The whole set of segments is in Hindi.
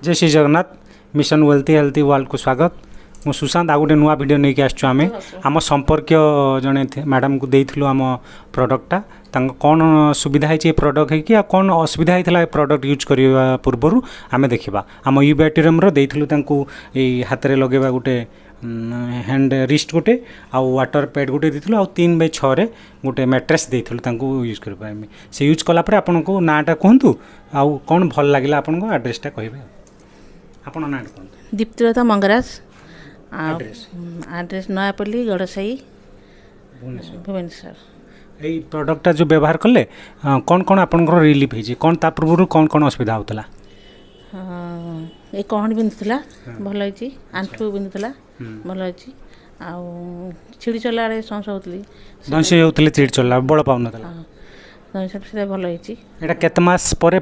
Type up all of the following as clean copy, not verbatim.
जय Shri Jagannath mission wealthy healthy world को स्वागत। मु सुशांत आ गोटे नुआ वीडियो नहीं कि आम आम संपर्क जड़े मैडम को देइथिलु आम प्रोडक्टा कौन सुविधा है प्रोडक्ट है कि कौन असुविधा होता है प्रोडक्ट यूज करने पूर्वर आम देखा आम इबियोटोरियम देइथिलु हाथ में लगेगा गोटे हैंड रिस्ट गोटे आउ वाटर पैड गोटे देइथिलु आउ 3x6 गोटे मैट्रेस देइथिलु यूज कर से यूज कलापर आपन को नाटा कहतु आउ कौन भल लगे आपन को एड्रेसटा कहबे आपन नाटा कहतु। दीप्तिलता मंगराज एड्रेस नयापल्ली गड़साई भुवनेश्वर। यही प्रोडक्टा जो व्यवहार कले कौन कौन आपनकर रिलीफ होइछि कौन ता पूर्व कौन कौन असुविधा होतला ए कहण बिंदुला भल होइछि आंठु बिंदुला भल होइछि आ छिड़ी चला रे संस होतली दंसे होतले छिड़ी चला बळ पाउनतला दंसे से भल होइछि। एटा केत मास परे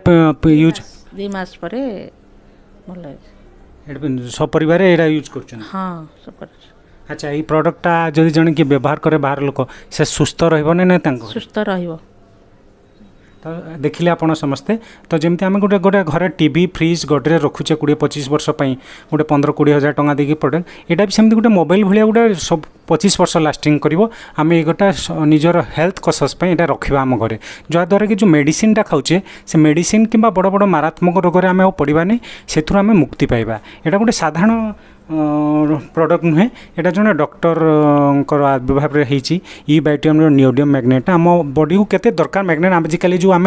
यूज 2 मास परे भल होइछि एटा सब परिवार एटा यूज करछन। हां सब कर। अच्छा ये प्रोडक्टा जदि जन कि व्यवहार करे बाहर लोक से सुस्थ रहिबो नै तांको सुस्थ रहिबो तो देखिले आपण समस्ते तो जमती आम गोटे गोटे घर टीवी फ्रिज गड्रे रखुचे 20-25 वर्ष गोटे 15-20 हजार टंका देकी प्रोडक्ट एटा भी सेमती गोटे मोबाइल भाया गोटे सब 25 वर्ष लास्टिंग करिवो आम गोटा निजर हेल्थ कसस एटा रखा आम घरे जद्वारा कि जो मेडिसिनटा खाऊे से मेडिसिन कि बड़ बड़ मारात्मक रोग में आम पड़ानी से आम मुक्ति पाइबा एटा गोटे साधारण प्रोडक्ट नुहे एटा जने डॉक्टर विभाग में होती इबायोटोरियम नियोडियम मैग्नेट आम बॉडी को केते दरकार मैग्नेट आजिकल जो आम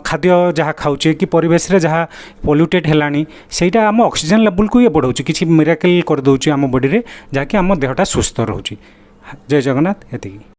खाद्य जहाँ खाऊे कि परिवेश रे जहाँ पोल्यूटेड हेलानी सेटा आम ऑक्सीजन लेवल को ये बढ़ाऊँ किसी मिराकल कर दउची आम बॉडी रे जाकि आम देहटा सुस्थ रोचे। जय जगन्नाथ एतिकी।